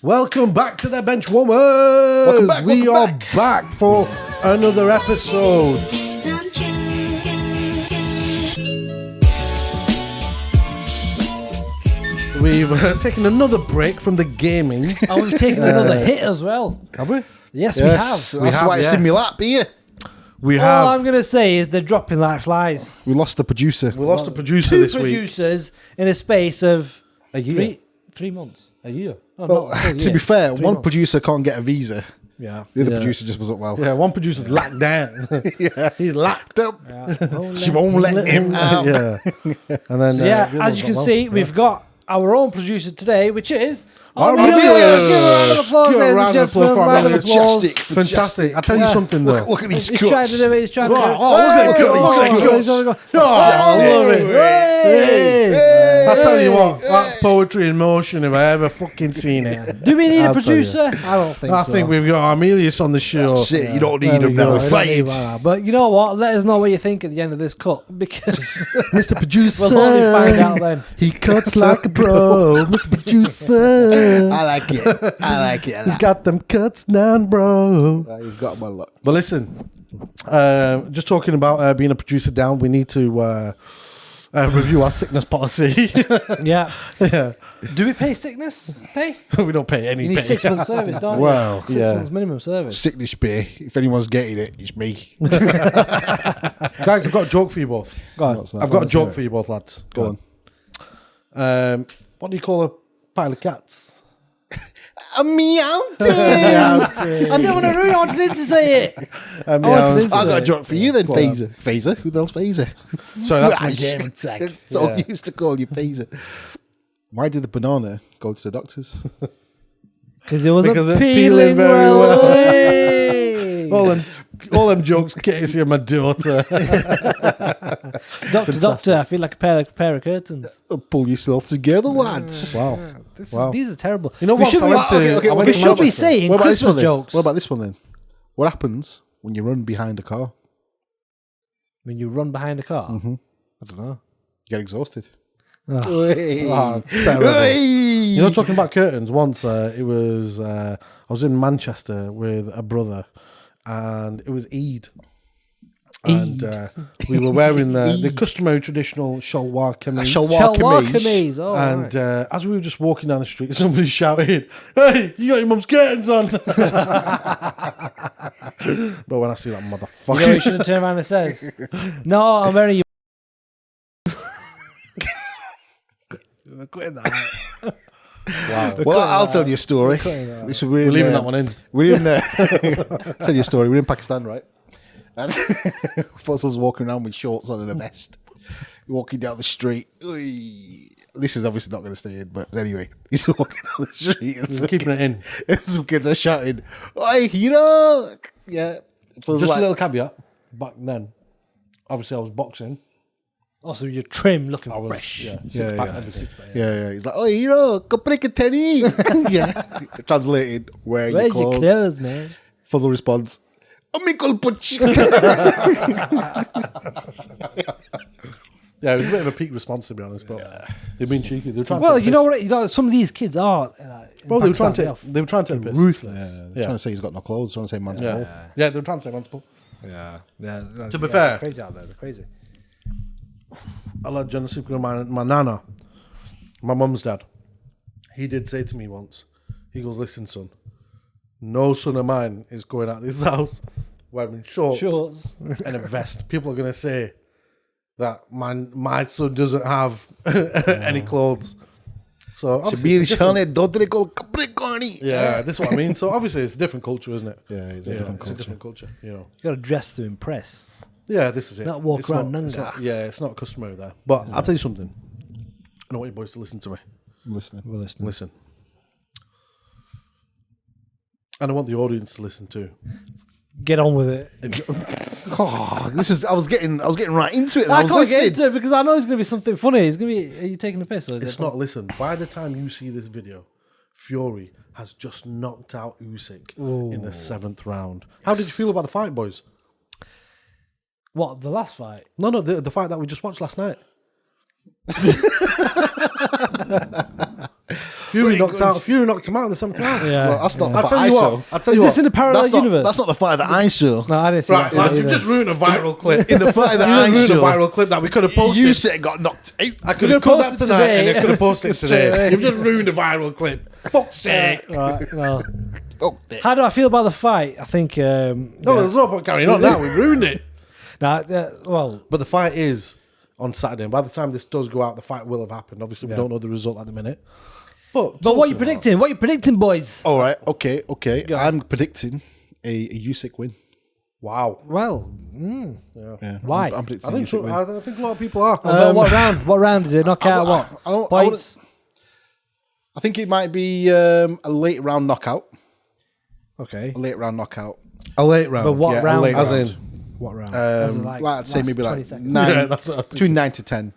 Welcome back to the Bench Warmers. We are back for another episode. We've taken another break from the gaming. And we've taken another hit as well. Have we? Yes, we have. That's why it's in my lap here. We All have. I'm going to say is they're dropping like flies. We lost the producer. We lost a producer Two this week. producers in a space of A year. 3 months. A year. Oh, Well, not a full to year. be fair, 3 one months. producer can't get a visa. Yeah. The other Yeah. producer just wasn't well. Yeah, one producer's locked down. Yeah. He's locked up. She won't let him out. Yeah. And then, So yeah, the other as you can one, see, we've got our own producer today, which is Aurelius. Give a round of applause, Give a ladies and round of applause gentlemen. for Round of Aurelius. applause. Fantastic. I'll tell you something though. Look at these He's trying to cuts. do it. He's trying to do it. Oh, look at him. Look at him. Oh, I love it. Hey. I tell you what, that's poetry in motion if I ever fucking seen it. Do we need I'll a tell you. producer? I don't think I so. think we've got Aurelius on the show. Shit, you don't There need we him go. now. We We're We don't need fighting. one now. But you know what? Let us know what you think at the end of this cut, because Mr. Producer. we'll only find out then. He cuts like a pro. Mr. Producer. I like it. I like it. He's got them cuts down, bro. He's got my luck. But listen, just talking about being a producer down, we need to review our sickness policy. Yeah. Yeah. Do we pay sickness pay? We don't pay any You need pay. 6 months service, don't Well, you? 6 yeah. months minimum service. Sickness pay. If anyone's getting it, it's me. Guys, I've got a joke for you both. Go on. What's that? I've got a joke for you both, lads. Go on. What do you call a pile of cats? A meowing. I don't want to ruin it. I wanted him to say it. Um, I wanted yeah, this I got a to joke for you then, Go on. Phaser. Phaser? Who the hell's Phaser? so that's my game attack. That's all Yeah. you used to call you Phaser. Why did the banana go to the doctors? Because it wasn't Because it peeling very well. Hey. all them jokes courtesy of my daughter. Doctor, I feel like a pair of curtains. Pull yourself together, lads. Wow. Wow. These are terrible. You know We what? should I be- went to, okay, I went we to should be Manchester. saying What about this Christmas one then? jokes. What about this one then? What happens when you run behind a car? When you run behind a car? Mm-hmm. I don't know. You get exhausted. Oh. Oh, terrible. You know, talking about curtains, once it was, I was in Manchester with a brother and it was Eid. And we were wearing the customary traditional shalwar kameez. Shalwar kameez. kameez. Oh, And right. as we were just walking down the street, somebody shouted, "Hey, you got your mum's curtains on!" But when I see that You know, motherfucker, you should have turned around and said, "No, I'm wearing you." We're quitting that. wow, Well, I'll tell you a story. This we're we're leaving that one in. We're in there. Tell you a story. We're in Pakistan, right? And Fossil's walking around with shorts on and a vest. Walking down the street. Oi. This is obviously not going to stay in, but anyway, he's walking down the street. And We're keeping it in. And some kids are shouting, "Oi, you know!" Yeah. Fossil's Just like, a little caveat. Back then, obviously, I was boxing. Also, you're trim, looking I was, fresh. yeah, Yeah, six pack, yeah. everything. Yeah. He's like, "Oh, you know, go break a tenny." Yeah. Translated, wear your Where's your clothes. clothes, man? Fuzzle responds, "Amikol Puch." Yeah, it was a bit of a peak response to be honest, but they've been cheeky. They were trying Well, to you know what? You know, some of these kids are. Bro, they were trying to. They were trying to piss. ruthless. They're trying to say he's got no clothes. Trying to say man's ball. Yeah, they were trying to say multiple. Yeah. To be fair, they're crazy out there. They're crazy. I like John Super. My nana, my mum's dad. He did say to me once. He goes, "Listen, son, no son of mine is going out of this house wearing shorts and a vest. People are gonna say that my son doesn't have any clothes." So obviously, it's a different- yeah, this is what I mean. So obviously, it's a different culture, isn't it? Yeah, it's a different It's culture. a different culture. You know. You got to dress to impress. Yeah, this is it. Not walk It's around it's nanga. yeah, it's not customary there. But I'll tell you something. I don't want you boys to listen to me. I'm listening. We're listening. Listen. And I want the audience to listen too. Get on with it. Oh, this is. I was getting right into it. And I I was can't listening. get into it because I know it's going to be something funny. It's going to be. Are you taking the piss? Or is It's it not, listen, by the time you see this video, Fury has just knocked out Usyk in the 7th round. How did you feel about the fight, boys? What, the last fight? No, the fight that we just watched last night. Fury knocked him out in the 7th round. Yeah. Well, that's not the I'll fight tell I you saw. what. I'll tell Is you this what. in the parallel universe? That's not the fight that I saw. No, I didn't see Right, that. lads, fight you've either. just ruined a viral clip. In the fight that You I just ruined a saw, viral clip that we could have posted. you said got knocked out. I could have cut that posted tonight today. and I could have posted Straight away. today. You've just ruined a viral clip. Fuck's sake. Right, well. Oh, dear. How do I feel about the fight? I think. No, there's no point carrying on now. We've ruined it. Well, But the fight is on Saturday. And by the time this does go out, the fight will have happened. Obviously, we don't know the result at the minute. But what are you predicting? What are you predicting, boys? All right, okay. Go on. I'm predicting a Usyk win. Wow. Well, Yeah. Why? I'm predicting I think, Usyk win. I think a lot of people are. what round? What round is it? Knockout? What? Points? I think it might be a late round knockout. Okay. A late round knockout. A late round. But what Yeah, a round? late As round. in, What round? As in, Like I'd say last maybe 20 like seconds? 9, Yeah, that's what I was between 9 to 10.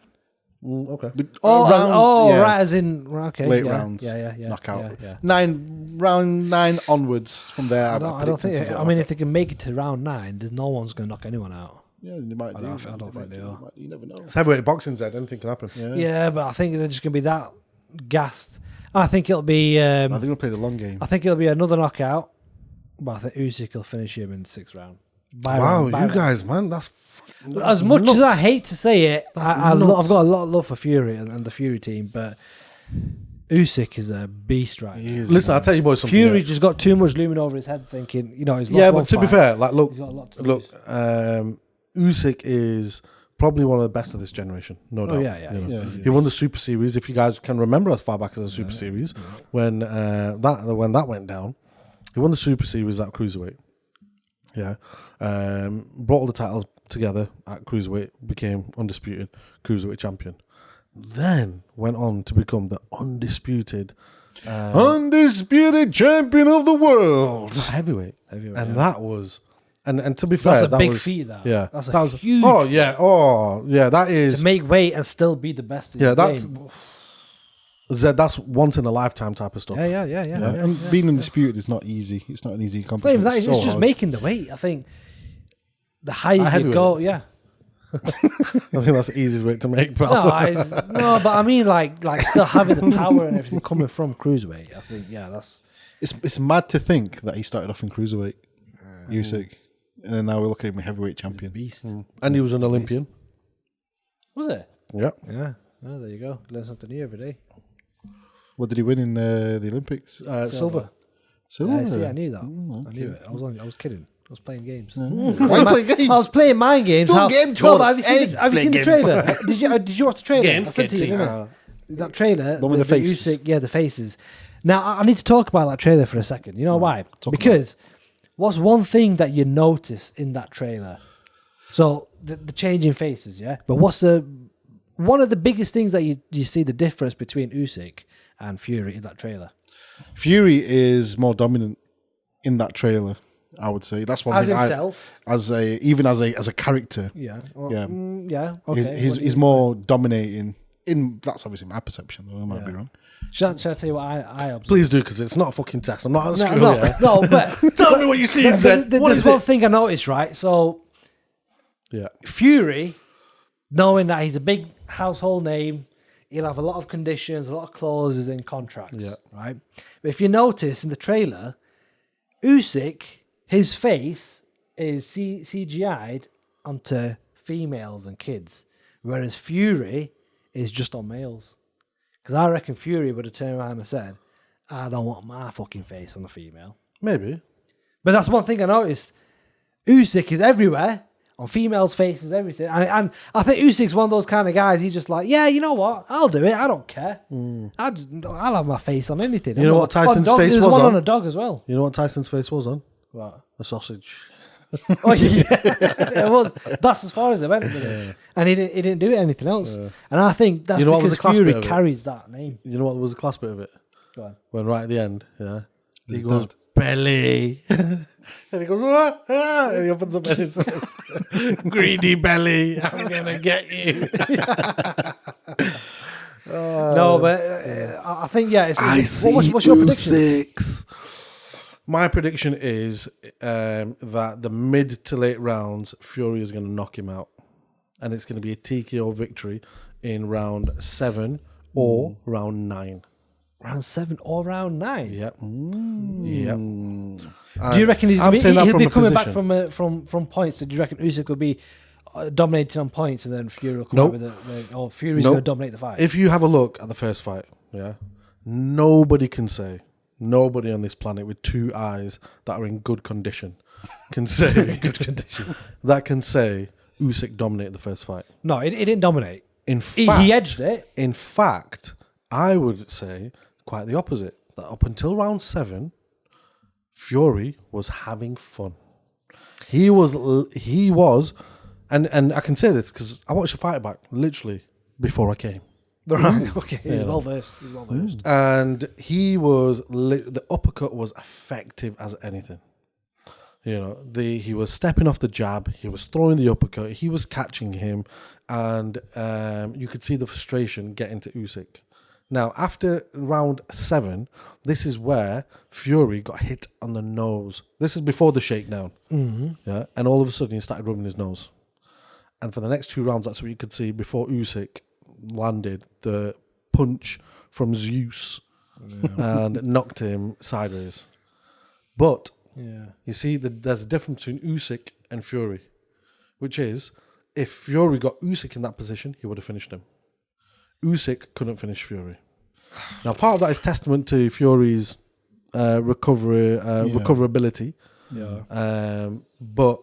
okay. Yeah. Right. As in, okay. Late yeah, rounds. Yeah. Knockout. Yeah. Round 9 onwards from there. I don't think. I mean, if they can make it to round 9, there's no one's going to knock anyone out. yeah, they might do. I don't think they are. You never know. It's heavyweight boxing, Zed. Anything can happen. Yeah, but I think they're just going to be that gassed. I think it'll be. I think we'll play the long game. I think it'll be another knockout, but I think Usyk will finish him in the 6th round. Wow, you round. guys, man, that's As much as I hate to say it, I've nuts. got a lot of love for Fury and the Fury team, but Usyk is a beast right now. Listen, I'll tell you boys something. Fury yeah. just got too much looming over his head, thinking, he's lost Yeah, one but to be fight. fair, like, look, He's got a lot to lose. Usyk is probably one of the best of this generation, no doubt. yeah, You know. he's- He won the Super Series. If you guys can remember as far back as the Super Series, when that went down, he won the Super Series at cruiserweight. Yeah, brought all the titles together at cruiserweight, became undisputed cruiserweight champion. Then went on to become the undisputed champion of the world. heavyweight. Heavyweight, And yeah. that was, and to be fair, That's a that big was, feat, that. Yeah, That's a that was huge Oh yeah, that is. to make weight and still be the best in Yeah, the that's game. Zed, that's once in a lifetime type of stuff. Yeah. And being undisputed is not easy. It's not an easy Not even competition. that, it's so just hard. making the weight. I think the higher you heavyweight. go, yeah. I think that's the easiest way to make. Pal. No, but I mean, like still having the power and everything coming from cruiserweight. I think, that's It's mad to think that he started off in cruiserweight, Usyk, and then now we're looking at him a heavyweight champion. beast. And he was an Olympian. Was it? Yeah. Yeah. Oh, there you go. Learn something new every day. What did he win in the Olympics? Silver. Silver. Yeah, see, I knew that. Mm, I knew it. I was kidding. I was playing games. Why are you playing games? I was playing mind games. Don't get into No, it. but have you seen, Hey, have you play seen the games. trailer? Did you watch the trailer? Games, I sent it to you, kids, didn't I? That trailer. The one with the faces. Usyk, the faces. Now, I need to talk about that trailer for a second. You know why? Because what's one thing that you notice in that trailer? So, the changing faces, yeah? But what's one of the biggest things that you see the difference between Usyk and Fury in that trailer? Fury is more dominant in that trailer. I would say that's one As thing. himself? As a character, Yeah. Yeah. Yeah. Okay. he's more dominating. That's obviously my perception, though. I might be wrong. Shall I tell you what I observed? Please do, because it's not a fucking test. I'm not at school. No, yeah? no, but Tell me what you see, Zed. What there's is one it? thing I noticed, right? So Yeah. Fury, knowing that he's a big household name, he'll have a lot of conditions, a lot of clauses in contracts, Yeah. right? But if you notice in the trailer, Usyk, his face is CGI'd onto females and kids, whereas Fury is just on males. Because I reckon Fury would have turned around and said, I don't want my fucking face on a female. Maybe. But that's one thing I noticed. Usyk is everywhere, on females' faces, everything. And I think Usyk's one of those kind of guys, he's just like, yeah, you know what? I'll do it. I don't care. I'll have my face on anything. You know what Tyson's face There's was one on? on a dog as well. You know what Tyson's face was on? What? A sausage. Oh, yeah. It was. That's as far as it went. Yeah. And he didn't do anything else. And I think that's You know what was because the class Fury bit of it? carries that name. You know what was the class bit of it? Go on. When right at the end, yeah, he His goes dad. belly, and he goes and he opens up and it's greedy belly. I'm gonna get you. No, but I think what's your prediction? Usyk. My prediction is that the mid to late rounds, Fury is going to knock him out, and it's going to be a TKO victory in round 7 or round 9. round 7 or round 9. Yep. Yep. Do you reckon I'm saying that he'll from be a coming back position. from points? So do you reckon Usyk will be dominating on points and then Fury will come Nope. out with or Fury's Nope. going to dominate the fight? If you have a look at the first fight, nobody on this planet with 2 eyes that are in good condition can say that can say Usyk dominated the first fight. No, he didn't dominate. In fact, He edged it. In fact, I would say quite the opposite. That up until round 7, Fury was having fun. He was, and I can say this because I watched the fight back literally before I came. Right. Okay. He's well versed. And he was the uppercut was effective as anything. He was stepping off the jab, he was throwing the uppercut, he was catching him, and you could see the frustration getting to Usyk. Now, after round 7, this is where Fury got hit on the nose. This is before the shakedown. Yeah, and all of a sudden he started rubbing his nose. And for the next 2 rounds, that's what you could see before Usyk landed the punch from Zeus and knocked him sideways. But you see, there's a difference between Usyk and Fury, which is if Fury got Usyk in that position, he would have finished him. Usyk couldn't finish Fury. Now, part of that is testament to Fury's recoverability. But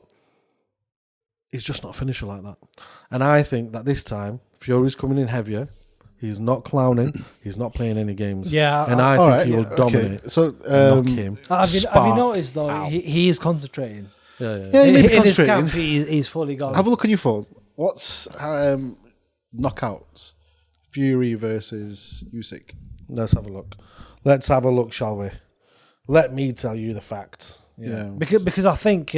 he's just not a finisher like that. And I think that this time, Fury's coming in heavier. He's not clowning. He's not playing any games. Yeah, and I think he will dominate. Okay. So, knock him. Have you noticed though? He is concentrating. yeah, he may be In his concentrating. camp, he's fully gone. Have a look on your phone. What's knockouts? Fury versus Usyk. Let's have a look, shall we? Let me tell you the facts. Yeah. Because I think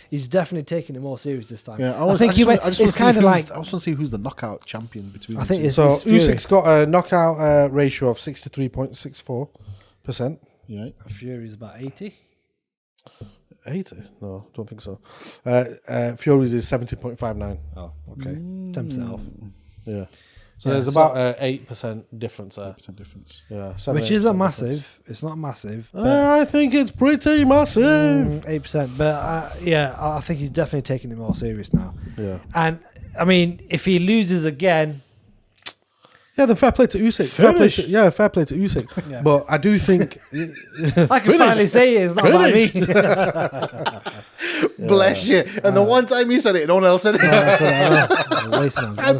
he's definitely taking it more serious this time. Yeah, I think it's kind of like I just want to see who's the knockout champion between. I think the it's two. So Usyk's got a knockout ratio of 63.64%. Right. Fury's about 80. 80? No, don't think so. Fury's is 70.59. Oh, okay. 10% off. Yeah. So there's about 8% difference there. 8% difference. Yeah, Which isn't massive. It's not massive. I think it's pretty massive. 8%. But I think he's definitely taking it more serious now. Yeah. And I mean, if he loses again, Yeah, then fair play to Usyk. Fair play to Usyk. Yeah. But I do think I can finally say it. It's not about me. Bless you. And the one time you said it, no one else said it. I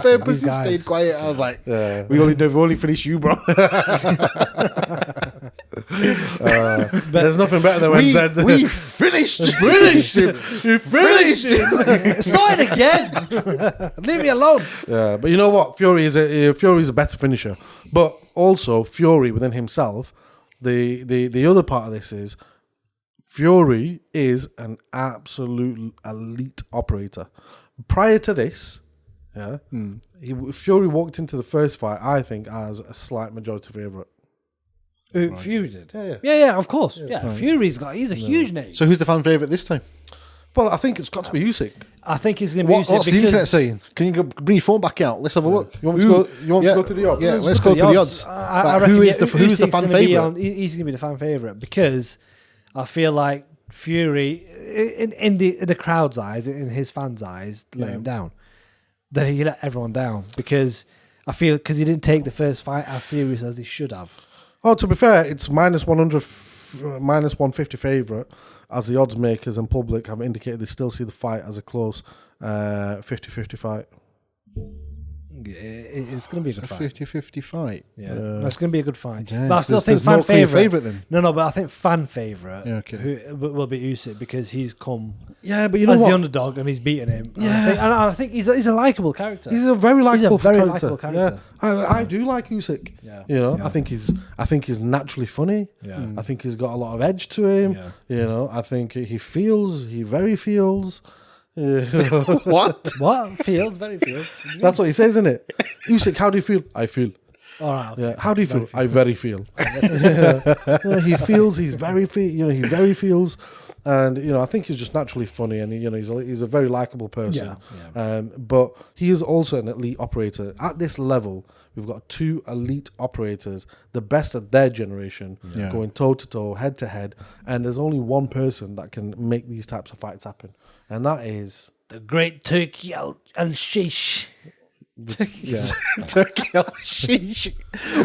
purposely stayed quiet. I was like, we only finished you, bro. there's nothing better than when Zed. We finished him. You finished him. Start it again. Leave me alone. Yeah, but you know what? Fury is a better finisher. But also Fury within himself. The other part of this is Fury is an absolute elite operator. Prior to this, Fury walked into the first fight, I think, as a slight majority favourite. Fury did. Yeah, of course. Yeah, Fury's he's a huge name. So who's the fan favourite this time? Well, I think it's got to be Usyk. I think he's going to be Usyk What's the internet saying? Can you bring your phone back out? Let's have a look. You want me to go through the odds? Yeah, let's go through the odds. I reckon who's the fan favourite? He's going to be the fan favourite because I feel like Fury, in the crowd's eyes, in his fans' eyes, let him down. That he let everyone down because I feel because he didn't take the first fight as serious as he should have. Oh, to be fair, it's minus 100, minus 150 favourite, as the odds makers and public have indicated they still see the fight as a close 50-50 fight. It's going to be a good fight. 50-50 fight. Yeah, it's going to be a good fight. Damn, but I still think there's fan no clear favourite. favourite then. No, but I think fan favourite okay. who will be Usyk because he's come Yeah, but you know as what? the underdog and he's beaten him. Yeah. And I think he's a likeable character. He's a very likeable likeable character. character. Yeah, I do like Usyk. Yeah. You know, Yeah. I think he's naturally funny. Yeah. I think he's got a lot of edge to him. Yeah. You know, I think he very feels. What? What? Very feels. That's what he says, isn't it? Usyk, how do you feel? I feel. All right. Okay. Yeah. How do you feel? I very feel. Yeah, he feels. He very feels. And I think he's just naturally funny, and he's a very likable person. Yeah. But he is also an elite operator. At this level, we've got 2 elite operators, the best of their generation, going toe to toe, head to head, and there's only one person that can make these types of fights happen, and that is The great Turki Al Shiekh. Turki Al Al Shiekh.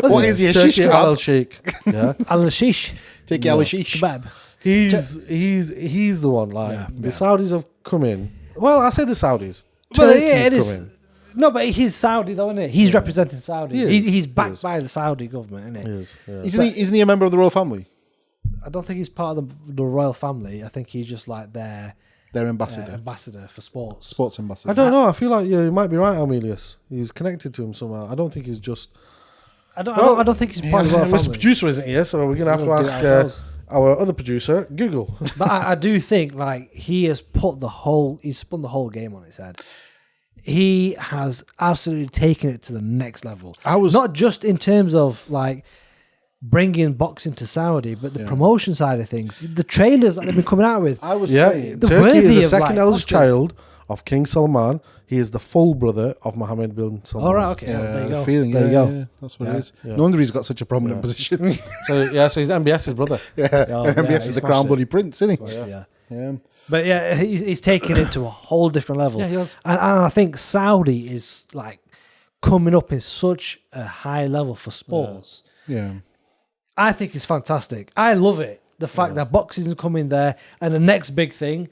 What's What it? is he? A Turki shish Al Al kebab? Sheikh. Yeah, Al Shiekh Turki Al Al Shiekh. kebab. he's the one. Like the Saudis have come in. Well, I say the Saudis. Well, Turkey's yeah, it come is. in. No, but he's Saudi though, isn't it? He's representing Saudi. He is. He's He backed is. by the Saudi government, isn't He he? is. Yeah. Isn't he a member of the royal family? I don't think he's part of the royal family. I think he's just like their Their ambassador. ambassador for sports. Sports ambassador. I don't know. I feel like you might be right, Armelius. He's connected to him somehow. I don't think he's just. I don't think he's part of the royal Mr. family. Producer isn't here, so we're gonna have to We'll do it ask ourselves. our other producer, Google. But I do think like he's spun the whole game on its head. He has absolutely taken it to the next level. Not just in terms of like bringing boxing to Saudi, but the promotion side of things. The trailers that they've been coming out with. Turkey worthy is the of, second like, eldest Oscars. child of King Salman. He is the full brother of Mohammed bin Salman. All right, okay, Yeah, there you go. feeling. There you go. Yeah, that's what Yeah. it is. No wonder he's got such a prominent position. So he's MBS's brother. MBS he is the smashed crown it. bloody prince, isn't he? Yeah. But yeah, he's taken it to a whole different level. Yeah, he has. And I think Saudi is like coming up in such a high level for sports. Yeah. I think it's fantastic. I love it. The fact that boxing's coming there, and the next big thing,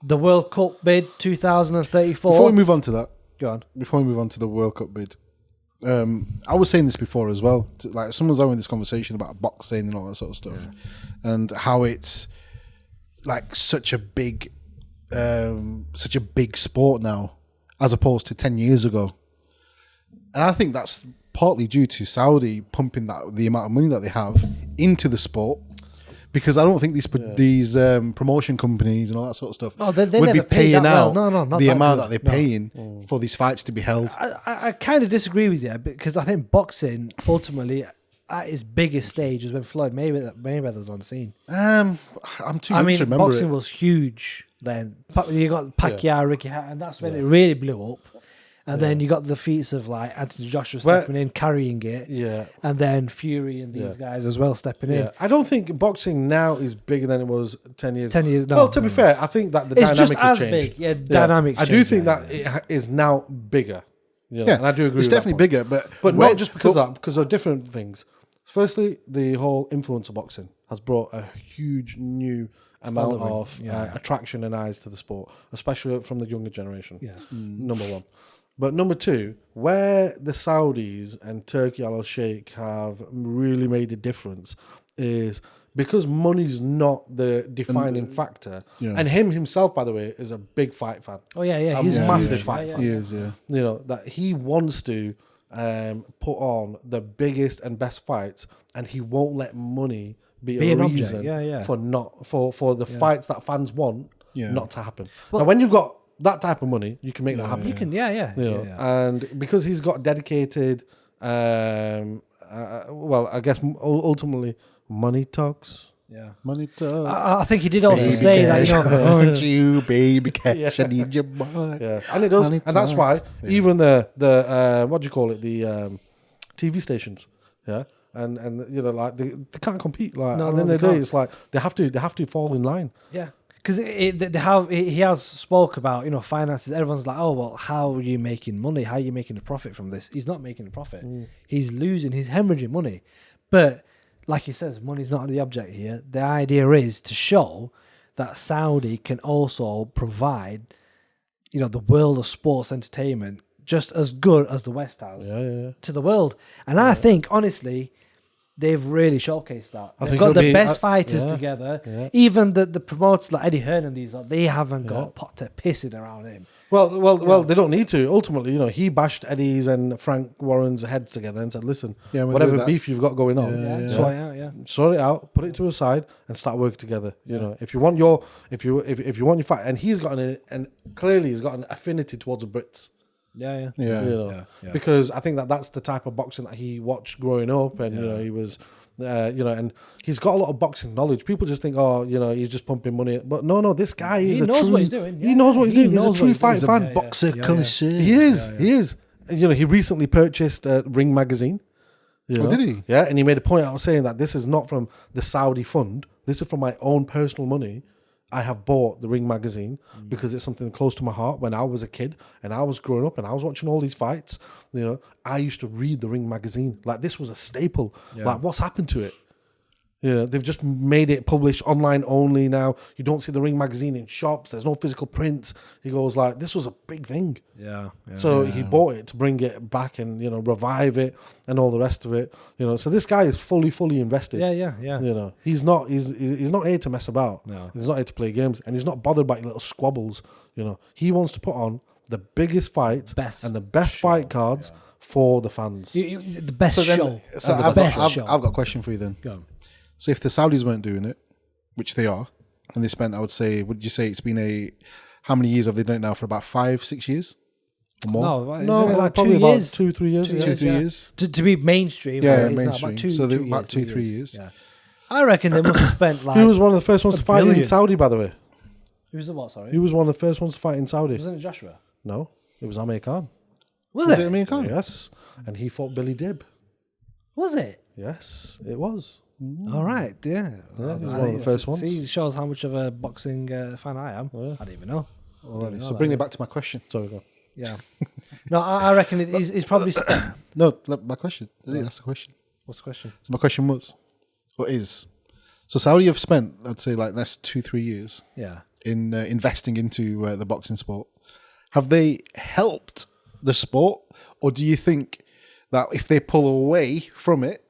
the World Cup bid 2034. Before we move on to that, Go on. before we move on to the World Cup bid, I was saying this before as well. Like someone's having this conversation about boxing and all that sort of stuff, and how it's like such a big sport now, as opposed to 10 years ago. And I think that's partly due to Saudi pumping the amount of money that they have into the sport. Because I don't think these promotion companies and all that sort of stuff Oh, they would never be pay paying that out well. No, not the that amount good. that they're paying for these fights to be held. I kind of disagree with you because I think boxing ultimately at its biggest stage was when Floyd Mayweather was on the scene. I'm too young to remember boxing it. was huge then. You got Pacquiao, Ricky Hatton, and that's when it really blew up. And then you got the feats of like Anthony Joshua stepping in, carrying it. Yeah. And then Fury and these guys as well stepping in. Yeah. I don't think boxing now is bigger than it was 10 years 10 years, no. Well, to be fair, I think that the It's dynamic just has as changed. big. Yeah, dynamics I do changed, think yeah, that it is now bigger. And I do agree It's with that definitely point. bigger, But where- not just because of that, because of different things. Firstly, the whole influence of boxing has brought a huge new amount of attraction and eyes to the sport, especially from the younger generation. Yeah. Number one. But number two, where the Saudis and Turki Al Al Sheikh have really made a difference is because money's not the defining factor. Yeah. And him himself, by the way, is a big fight fan. Oh, yeah. A He's massive huge. fight Yeah, fan. He is, yeah. That he wants to put on the biggest and best fights, and he won't let money be Be a an object. reason Yeah. for the fights that fans want not to happen. Well- now, when you've got that type of money, you can make that happen. You can, yeah. And because he's got dedicated, well, I guess ultimately money talks. Yeah. Money talks. I think he did also say that, Aren't you, baby cash? I need your money. Yeah, and it does, Money and that's why talks. even the what do you call it, the TV stations, and like they can't compete. Like No, at the end they of the day, can't. it's like they have to fall in line. Yeah. Because he has spoke about finances. Everyone's like, oh well, how are you making money? How are you making a profit from this? He's not making a profit. He's losing. He's hemorrhaging money. But like he says, money's not the object here. The idea is to show that Saudi can also provide, the world of sports entertainment just as good as the West has to the world. And I think honestly, they've really showcased that. They've think got it'll the be- best fighters together. Yeah. Even the promoters like Eddie Hearn and these, they haven't got Potter pissing around him. Well, they don't need to. Ultimately, he bashed Eddie's and Frank Warren's heads together and said, "Listen, Yeah, we'll do whatever that." beef you've got going on, sort it out, put it to a side, and start working together. If you want your fight, and he's got clearly he's got an affinity towards the Brits. Yeah. You know, because I think that's the type of boxing that he watched growing up, and you know, he was, and he's got a lot of boxing knowledge. People just think, oh, you know, he's just pumping money, but no, this guy is He knows what he's doing. He knows what he's doing. He's a true fight fan. Boxer connoisseur. He is. You know, he recently purchased Ring magazine. You know? Oh, did he? Yeah, and he made a point out saying that this is not from the Saudi fund. This is from my own personal money. I have bought the Ring magazine because it's something close to my heart. When I was a kid and I was growing up and I was watching all these fights, you know, I used to read the Ring magazine. Like, this was a staple. Like, what's happened to it? You know, they've just made it published online only now. You don't see the Ring magazine in shops. There's no physical prints. He goes like, this was a big thing. So he bought it to bring it back and, you know, revive it and all the rest of it. You know, so this guy is fully invested. Yeah. You know, he's not here to mess about. No. He's not here to play games, and he's not bothered by little squabbles. You know, he wants to put on the biggest fights and the best fight cards for the fans. The best show. So I've got a question for you then. Go on. So if the Saudis weren't doing it, which they are, and they spent, I would say, would you say it's been how many years have they done it now? For about 5-6 years? Or more? No, like probably 2 about years. 2-3 years. 2-3 years? To be mainstream. Yeah, it's now mainstream. So they're about 2-3 years. Yeah. I reckon they must have spent like... Who was one of the first ones to fight in billion. Saudi, by the way? Who's the what, sorry? Who was one of the first ones to fight in Saudi? Wasn't it Joshua? No, it was Amir Khan. Was it it? Amir Khan? Yes, and he fought Billy Dib. Was it? Yes, it was. All right, yeah. He was one of the first ones. See, it shows how much of a boxing fan I am. I didn't even know. So bring it back to my question. Sorry, go. Yeah. No, I reckon it's probably... No, my question. I didn't ask the question. What's the question? So my question was, or is, so Saudi have spent, I'd say, like the next 2-3 years in investing into the boxing sport. Have they helped the sport, or do you think that if they pull away from it,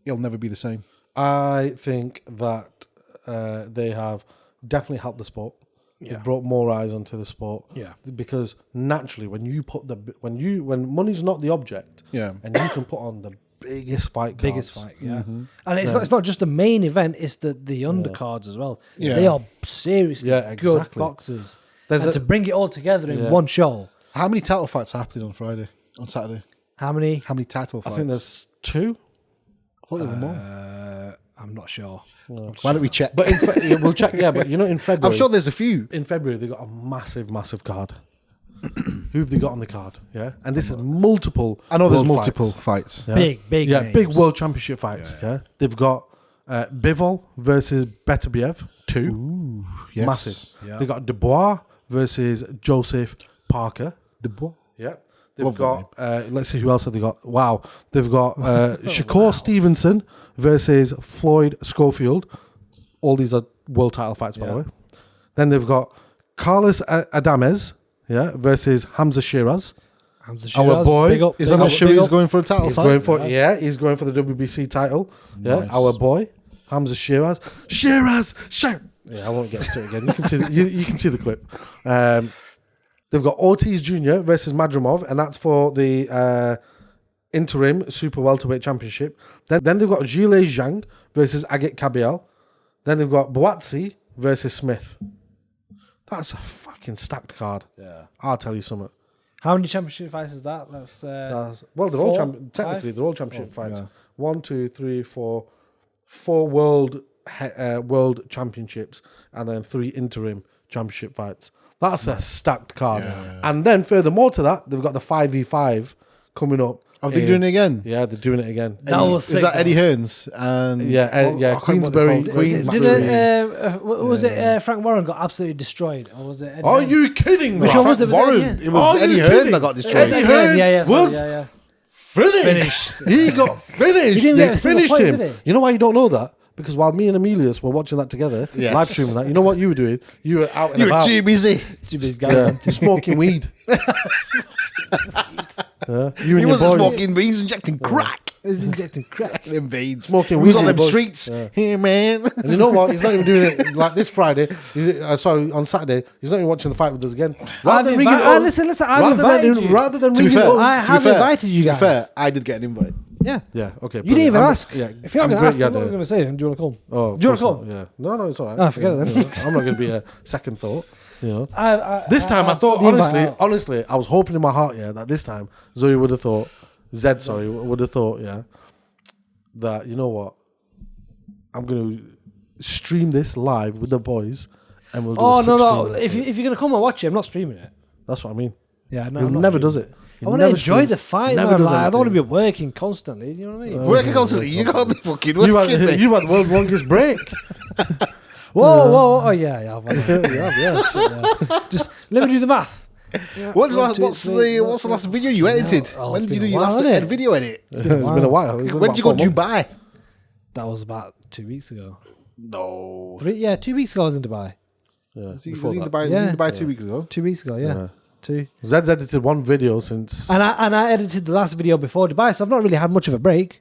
it'll never be the same? I think that they have definitely helped the sport. They've brought more eyes onto the sport. Yeah, because naturally, when you put when money's not the object, and you can put on the biggest fight cards. And it's not just the main event; it's the undercards as well. Yeah. They are seriously good boxers. And to bring it all together in one show. How many title fights are happening on Saturday? How many title fights? I think there's 2. I thought there were more. I'm not sure. Why don't we check? But we'll check. Yeah, but you know, in February, I'm sure there's a few. In February, they got a massive card. Who have they got on the card? Yeah, and this is multiple. I know there's world multiple fights. Yeah? Big names. Big world championship fights. Yeah, they've got Bivol versus Beterbiev 2. Ooh, yes. Massive. Yeah. They got Dubois versus Joseph Parker. Dubois. Yeah. They've got, let's see who else have they got. Wow. They've got Shakur Stevenson versus Floyd Schofield. All these are world title fights, by the way. Then they've got Carlos Adames versus Hamza Shiraz. Our boy. Is Hamza Shiraz going for a title fight? He's going for the WBC title. Nice. Yeah, our boy, Hamza Shiraz. Shiraz! Yeah, I won't get into it again. You can see you can see the clip. They've got Ortiz Jr. versus Madrimov, and that's for the interim super welterweight championship. Then they've got Gilles Zhang versus Agit Kabiel. Then they've got Boatsi versus Smith. That's a fucking stacked card. Yeah, I'll tell you something. How many championship fights is that? Well, they're all technically they're all championship fights. Yeah. 1, 2, 3, 4, 4 world championships, and then 3 interim championship fights. That's a stacked card. Yeah. And then furthermore to that, they've got the 5v5 coming up. Are they doing it again? Yeah, they're doing it again. Is that Eddie Hearns? And Queensbury. Was it Frank Warren got absolutely destroyed? Or was it Eddie Are Hearns? you kidding me? Which one was it? Warren. It was Eddie Hearn that got destroyed. Eddie Hearn was finished. He got finished. They finished him. You know why you don't know that? Because while me and Emilius were watching that together, live streaming that, you know what you were doing? You were out and about. You were too busy. Smoking weed. You he wasn't smoking weed, he was injecting crack. He's injecting crack. Them veins. Smoking He was weed on with them the boys. streets. Yeah. Here, man. And you know what? He's not even doing it like this Friday. Sorry, on Saturday. He's not even watching the fight with us again. Rather than ringing us, listen, I've invited you. rather than To be ringing fair, us. I to be have fair, invited you To be guys. fair, I did get an invite. Yeah. Yeah, okay. You didn't even ask. Yeah, If you're I'm going to great, ask, yeah, I'm not going to say, do you want to come? Oh, do you want to of come? course not, Yeah. No, it's all right. Oh, forget it then. You know, I'm not going to be a second thought. You know. This time, I put thought, the invite out. honestly, I was hoping in my heart, that this time, Zoe would have thought, would have thought, that, you know what, I'm going to stream this live with the boys, and we'll do a no. stream. If you're going to come and watch it, I'm not streaming it. That's what I mean. Yeah, no. He I'm not never streaming does it. He I want to never enjoy streams, the fight, never man. does Like, I don't want to be anything. working constantly. You know what I mean? Working constantly. You got the fucking working. You've had the world's longest break. Whoa. Oh, yeah. Yeah. Just let me do the math. What's One, the last video you edited? Oh, When it's did you been do a your while, last hasn't it? video edit? It's been a while. When did you go to Dubai? That was about 2 weeks ago. No. 2 weeks ago I was in Dubai. Yeah, Was he before in that. Dubai? Yeah. Was he in Dubai 2 weeks ago? 2 weeks ago, yeah. Yeah. 2. Zed's edited one video since. And I edited the last video before Dubai, so I've not really had much of a break.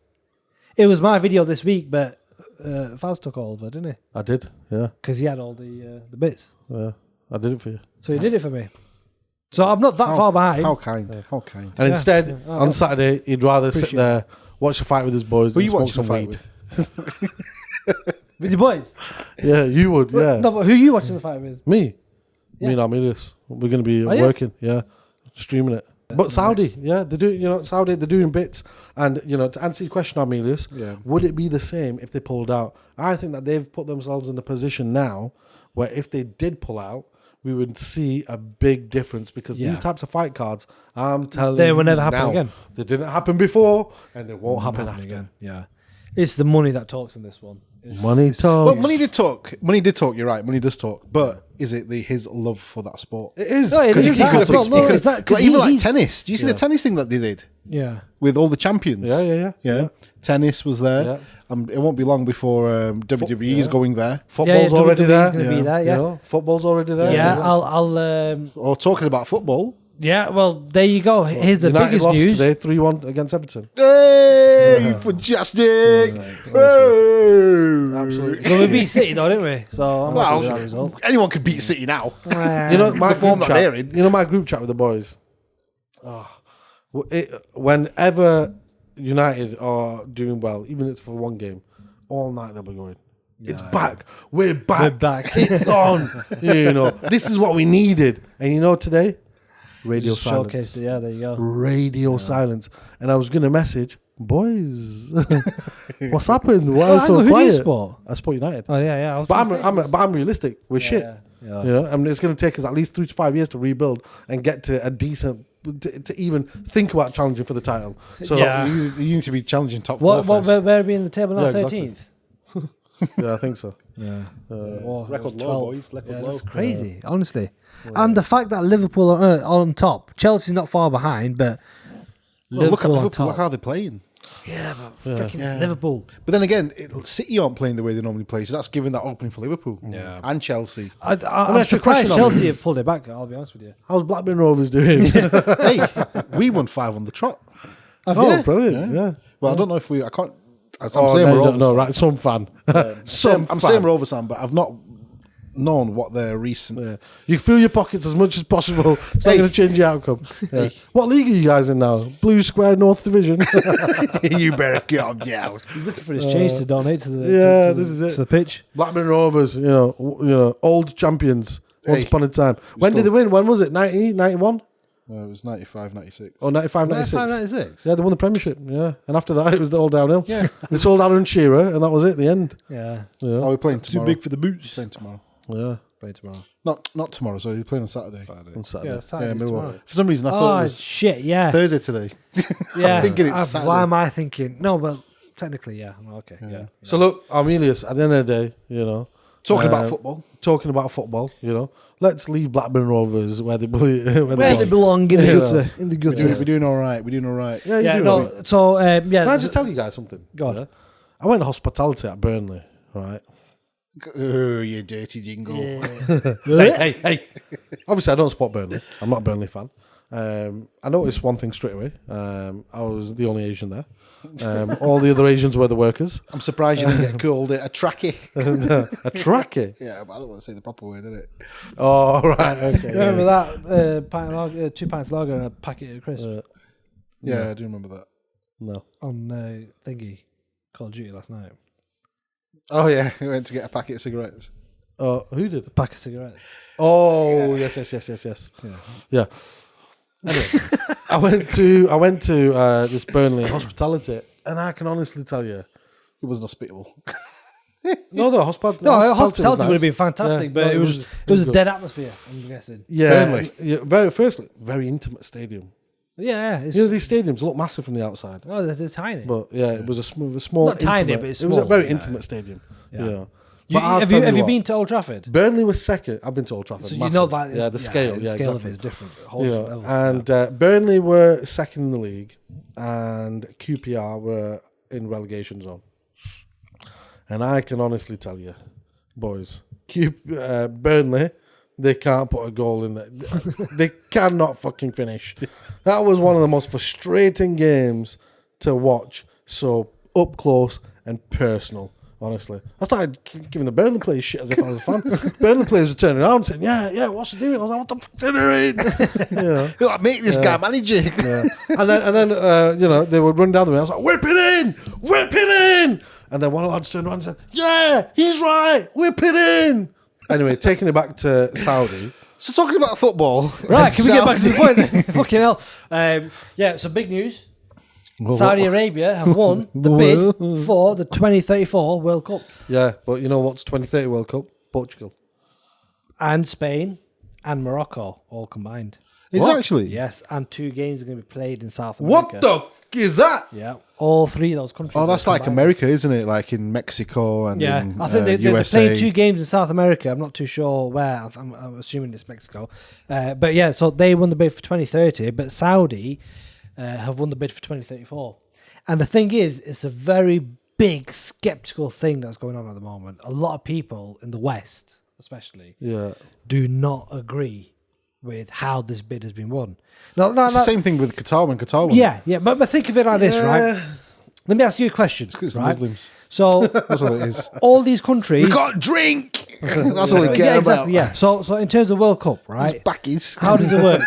It was my video this week, but Faz took all of it, didn't he? I did, yeah. Because he had all the bits. Yeah. I did it for you. So he did it for me. So I'm not that far behind. How kind. How kind. And instead, yeah. on Saturday, he'd rather sit Appreciate there, watch the fight with his boys, Who and you smoke watching some the fight weed. with? With your boys? Yeah, you would, yeah. No, but who are you watching the fight with? Me. Yeah. Me and Armelius. We're going to be Oh, yeah? working, streaming it. But Saudi, they do, Saudi, they're doing bits. And, to answer your question, Armelius, would it be the same if they pulled out? I think that they've put themselves in a position now where if they did pull out, we would see a big difference because these types of fight cards, I'm telling you, They will never happen now, again. They didn't happen before, and they won't happen after. again. Yeah. It's the money that talks in this one. Money talks. But money did talk. Money did talk. You're right. Money does talk. But is it his love for that sport? It is. No, it Because is he that. could have No, fixed. no, it's that, 'cause Even like he's- tennis. Do you see the tennis thing that they did Yeah. with all the champions? Yeah. Tennis was there. Yeah. It won't be long before WWE is going there. Football's Yeah, already WWE's there. gonna be there, yeah. Football's already there. Yeah, I'll Or talking about football. yeah, well, there you go. Here's the United biggest lost news. today, 3-1 against Everton. Hey, fantastic! Absolutely. So we beat City though, didn't we? So I'm happy with that Well, result. anyone could beat City now. My The form group that they're chat. in. My group chat with the boys. Whenever United are doing well, even if it's for one game, all night they'll be going. It's back. We're back. We're back. It's on. This is what we needed. And today, radio silence. Showcase. Yeah, there you go. Radio silence. And I was gonna message, boys, what's happened? Why Oh, is hang so on, who do you quiet? support? I support United. Oh yeah. I was But gonna say- I'm realistic. We're shit. yeah. I mean, it's going to take us at least 3 to 5 years to rebuild and get to a decent to even think about challenging for the title. So Yeah. You need to be challenging top What? four first. Where are we in the table now? Yeah, exactly. 13th. yeah, I think so. Yeah. Record low, boys. Record That's low. crazy, honestly. And the fact that Liverpool are on top, Chelsea's not far behind, but Well, look at on Liverpool. Look top. how they're playing. Yeah, but freaking it's Liverpool. But then again, City aren't playing the way they normally play, so that's giving that opening for Liverpool. Yeah. And Chelsea. I'm ask you a surprised question on Chelsea this. have pulled it back. I'll be honest with you. How's Blackburn Rovers doing? Hey, we won 5 on the trot. Oh, brilliant! Yeah. Well, I don't know if I can't. I'm Oh, saying no, we're you don't Rovers. know, right? Some fan. I'm saying we're over some, but I've not known what their recent. Yeah. You fill your pockets as much as possible. It's not going to change the outcome. Yeah. What league are you guys in now? Blue Square North Division. You better calm down. He's looking for his change to donate to the this is it. to the pitch. Blackburn Rovers, old champions. Once Hey, upon a time. When did they win? When was it? 90, 91? No, it was 95, 96. Or 95, 96? 96. Yeah, they won the Premiership. Yeah. And after that, it was all downhill. Yeah. They sold Aaron Shearer, and that was it at the end. Yeah. Oh, Yeah. we're playing tomorrow. for the boots. Playing tomorrow. Yeah. Play tomorrow. Not tomorrow, sorry. We're playing on Saturday. On Saturday. Yeah, Saturday's Millwall. tomorrow. For some reason, I thought it Oh was shit! Yeah. Thursday today. Yeah. I'm thinking it's Saturday. Why am I thinking? No, well, technically, yeah. Okay. Yeah. So look, Armelius, at the end of the day, Talking about football. talking about football, let's leave Blackburn Rovers where they belong. Where they belong in the Yeah. gutter. In the gutter. We're doing all right. We're doing all right. Yeah, you Yeah. do. No. Robbie. So yeah. Can I just tell you guys something? Go on. Yeah? I went to hospitality at Burnley, right? Oh, you dirty jingle. Hey. Obviously, I don't support Burnley. I'm not a Burnley fan. I noticed one thing straight away. I was the only Asian there. All the other Asians were the workers. I'm surprised you didn't get called a trackie. A trackie. Yeah, but I don't want to say the proper word, did it? Oh, right. Okay. Remember that pint of lager, 2 pints of lager and a packet of crisps Yeah, I do remember that. No. on thingy Call of Duty last night. Oh yeah, we went to get a packet of cigarettes. Oh, who did? A pack of cigarettes. Oh, yes. Yeah. Anyway, I went to this Burnley hospitality, and I can honestly tell you, It wasn't hospitable. no, hospitality. No, hospitality was would have nice. been fantastic, Yeah, but no, it was a good. dead atmosphere. I'm guessing. Yeah, Burnley. yeah. Firstly, very intimate stadium. Yeah, it's You know, these stadiums look massive from the outside, they're tiny. but yeah, it was a small, Not tiny, intimate- but it's it was a small, very yeah. intimate stadium. Yeah. Yeah. You- But I'll have tell you what, been to Old Trafford? Burnley was second. I've been to Old Trafford. So you massive. know that yeah, the scale, the scale of exactly. it is different. A whole You different know, level. and Burnley were second in the league, and QPR were in relegation zone. And I can honestly tell you, boys, Burnley, they can't put a goal in there. They cannot fucking finish. That was one of the most frustrating games to watch. So up close and personal. Honestly, I started giving the Burnley players shit as if I was a fan. Burnley players were turning around saying, "Yeah, what's he doing?" I was like, "What the fuck are you doing?" You know. You're like, make this guy manager. Yeah. And then they would run down the way. I was like, whip it in. And then one of the lads turned around and said, "Yeah, he's right, whip it in." Anyway, taking it back to Saudi. So talking about football, Right, and can we get back to the Saudi- point then? Fucking hell. Yeah, so big news. Saudi Arabia have won the bid for the 2034 World Cup. Yeah, but you know what's 2030 World Cup? Portugal. And Spain and Morocco all combined. Is it actually? Yes, and 2 games are going to be played in South America. What the fuck is that? Yeah, all 3 of those countries. Oh, that's are like combined. America, isn't it? Like in Mexico and Yeah, in I think they're USA. playing 2 games in South America. I'm not too sure where. I'm assuming it's Mexico. But yeah, so they won the bid for 2030, but Saudi have won the bid for 2034. And the thing is, it's a very big skeptical thing that's going on at the moment. A lot of people in the West, especially, Yeah. do not agree with how this bid has been won. It's the same thing with Qatar when Qatar won. Yeah, but think of it like this, right? Let me ask you a question. It's right? Muslims. So That's what it is. all these countries, We can't drink. That's all they yeah, care exactly, about. yeah. So in terms of World Cup, It's right? backies. How does it work?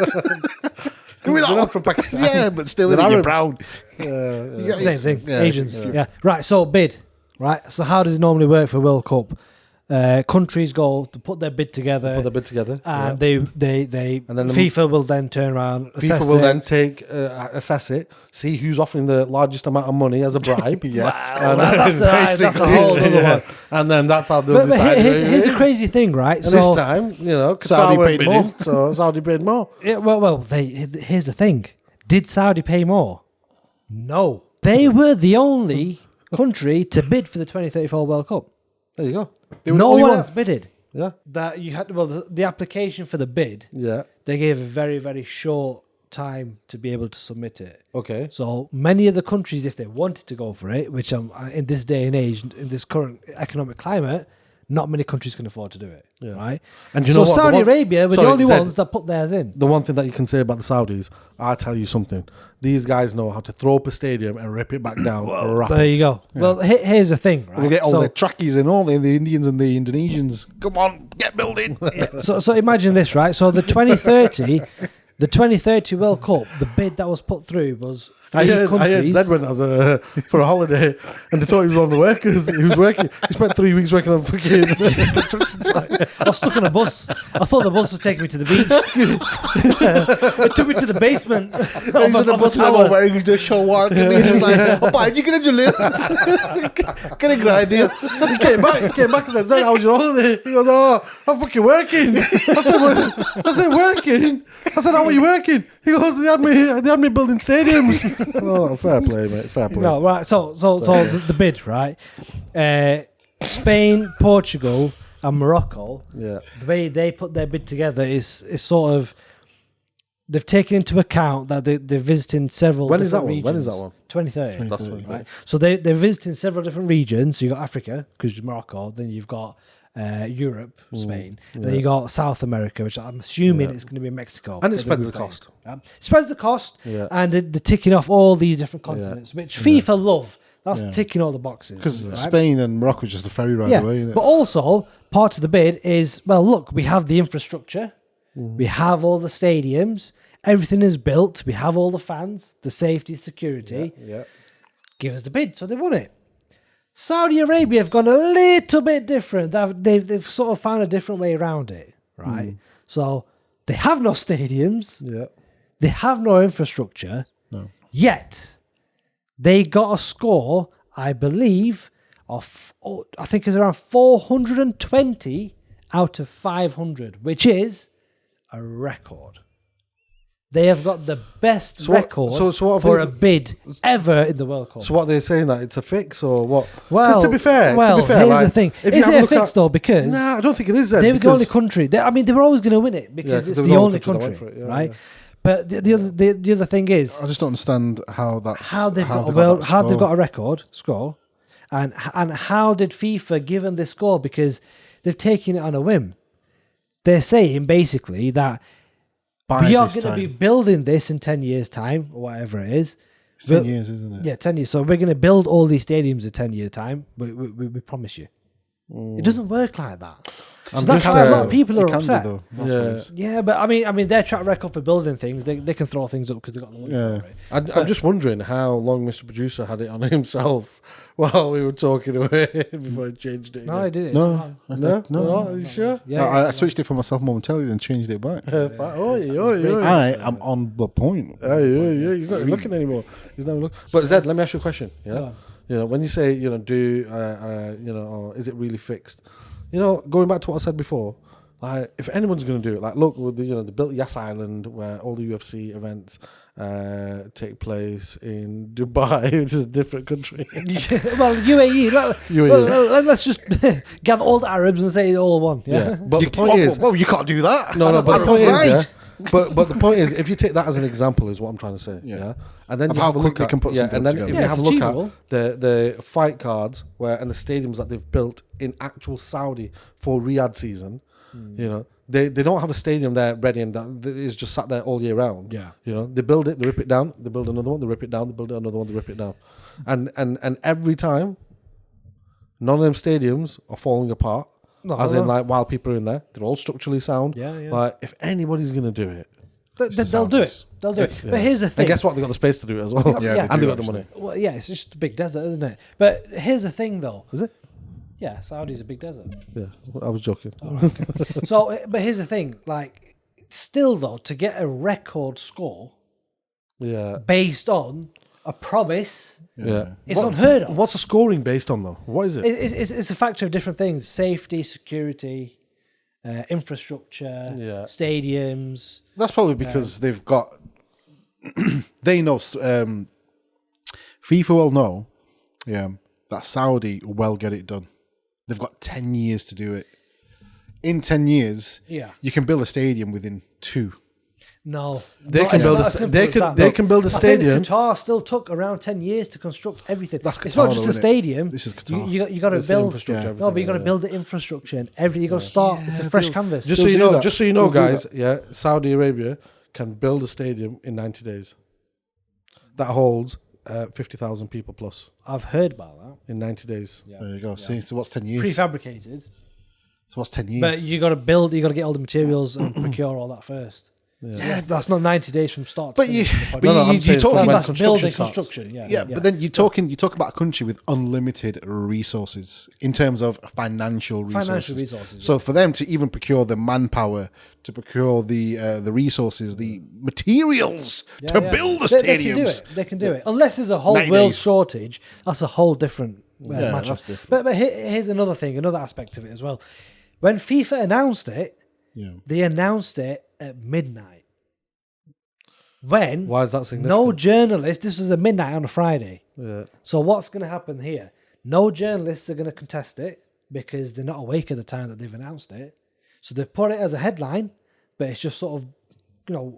We're not from Pakistan. Yeah, but still They're in you're Arabs. brown. Same thing. Yeah, Asians. yeah. Yeah. Right. So bid. Right. So how does it normally work for World Cup? Countries go to put their bid together. Put the bid together. and yeah. they And then the- FIFA will then turn around. FIFA assess will it. then assess it, see who's offering the largest amount of money as a bribe. Yes. Well, that's a whole other one. And then that's how they'll But decide. who it here's the is. crazy thing, right? And So this time, Qatar Saudi weren't paid bidding, more. so Saudi paid more. yeah, well, here's the thing. Did Saudi pay more? No. They were the only country to bid for the 2034 World Cup. There you go. They were the No only one one. else bidded. Yeah, That you had. Well, the application for the bid, yeah. they gave a very, very short time to be able to submit it. Okay. So many of the countries, if they wanted to go for it, which in this day and age, in this current economic climate, not many countries can afford to do it. Yeah. Right. And you So know what? Saudi Arabia were the Sorry, only Zed, ones that put theirs in. The one thing that you can say about the Saudis, I'll tell you something. These guys know how to throw up a stadium and rip it back down. There you go. Well, here's the thing, right? We get all So- the trackies and all the Indians and the Indonesians. Come on, get building. So imagine this, right? So the 2030 World Cup, the bid that was put through was 3 I heard countries. Zed went for a holiday and they thought he was one of the workers. He was working. He spent 3 weeks working on fucking. I was stuck on a bus. I thought the bus was taking me to the beach. It took me to the basement. He's in the bus tower. wearing the show work. And he's like, oh, pai, you gonna do it? Get a grind here. He came back and said, "Zed, how was your holiday?" He goes, "Oh, I'm fucking working." I said, "Working?" I said, "How are you working?" He goes, "They had me building stadiums." Oh, fair play, mate. Fair play. No, right. So the bid, right? Spain, Portugal, and Morocco. Yeah. The way they put their bid together is sort of they've taken into account that they're visiting several. When is different that one? regions. When is that one? 2030. That's 2030. Right. So they're visiting several different regions. So you got Africa, because Morocco. Then you've got Europe, Spain. And then you got South America, which I'm assuming it's going to be Mexico. And it spreads the cost. Spreads the cost, and they're ticking off all these different continents, which FIFA love. That's ticking all the boxes. Because Spain and Morocco is just a ferry ride away, isn't it? But also, part of the bid is, well, look, we have the infrastructure, we have all the stadiums, everything is built, we have all the fans, the safety, security. Give us the bid. So they won it. Saudi Arabia have gone a little bit different. They've sort of found a different way around it, right? So they have no stadiums. They have no infrastructure. Yet they got a score, I believe, of I think it's around 420 out of 500, which is a record. They have got the best record for a bid ever in the World Cup. So what they're saying, that it's a fix or what? Well, to be fair, here's the thing. Is it a fix though? Because I don't think it is. They were the only country. They were always going to win it because it's the only country, right? But the other thing is, I just don't understand how they've got a record score, and how did FIFA give them this score? Because they've taken it on a whim. They're saying basically that we are going to be building this in 10 years' time, or whatever it is. It's 10 years, isn't it? Yeah, 10 years. So we're going to build all these stadiums in 10 years' time. We promise you. It doesn't work like that. So that's why a lot of people are upset. But I mean, their track record for building things, they can throw things up because they've got the money for it. I'm just wondering how long Mr. Producer had it on himself while we were talking away before he changed it again. No, I did it. No. Are you sure? I switched it for myself momentarily and changed it back. I am on the point. He's not looking anymore. He's not looking. But Zed, let me ask you a question. Yeah. When you say, or is it really fixed? Going back to what I said before, like if anyone's going to do it, like look, they built Yas Island where all the UFC events take place in Dubai, which is a different country. Well, UAE. Let's just gather all the Arabs and say all one. Yeah. But the point is, you can't do that. No. But the point is, but the point is, if you take that as an example, is what I'm trying to say. And then you have a look at, and then if you have a look at the fight cards and the stadiums that they've built in actual Saudi for Riyadh season, they don't have a stadium there ready and that is just sat there all year round. They build it, they rip it down, they build another one, they rip it down, they build another one, they rip it down, and every time, none of them stadiums are falling apart. While people are in there, they're all structurally sound. Like if anybody's gonna do it, they'll do it. They'll do it. But here's the thing. And guess what? They got the space to do it as well. And they got the money. Well, it's just a big desert, isn't it? But here's the thing, though. Is it? Yeah, Saudi's a big desert. Yeah, I was joking. Oh, okay. But here's the thing. Like, still though, to get a record score, based on a promise. It's unheard of. What's the scoring based on though? What is it? It's a factor of different things: safety, security, infrastructure, stadiums. That's probably because they've got. They know. FIFA will know. That Saudi will get it done. They've got 10 years to do it. In 10 years, you can build a stadium within 2. No, they can build a stadium. Qatar still took around 10 years to construct everything. That's Qatar, it's not just a stadium. This is Qatar. You got to build infrastructure. No, but you got to build the infrastructure and everything. You got to start. It's a fresh canvas. Just so you know, guys. Saudi Arabia can build a stadium in 90 days. That holds 50,000 people plus. I've heard about that. In 90 days. There you go. See, so what's 10 years? Prefabricated. So what's 10 years? But you got to build. You got to get all the materials and procure all that first. That's not 90 days from start. But you're talking that's building construction. But then you talk about a country with unlimited resources in terms of financial resources. So for them to even procure the manpower, to procure the resources, the materials to build the stadiums, they can do it. Unless there's a whole world shortage, that's a whole different matter. That's different. But here's another thing, another aspect of it as well. When FIFA announced it, they announced it at midnight. Why is that significant? No journalist, this was at midnight on a Friday. So what's going to happen here? No journalists are going to contest it because they're not awake at the time that they've announced it. So they've put it as a headline, but it's just sort of,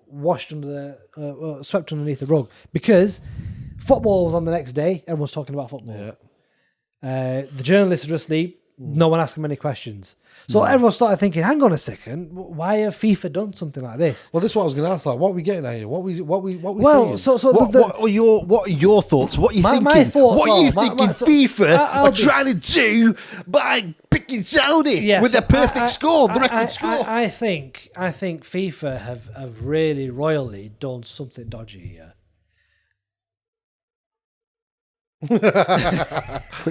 washed under swept underneath the rug because football was on the next day. Everyone's talking about football. The journalists are asleep. no one asked them any questions. So everyone started thinking, hang on a second, why have FIFA done something like this? Well, this is what I was going to ask. Like, what are we getting at here? What we saying? What are your thoughts? What are you thinking? My thoughts what are you are- thinking FIFA are trying to do by picking Saudi with their perfect score, the record score? I think FIFA have really royally done something dodgy here. Quick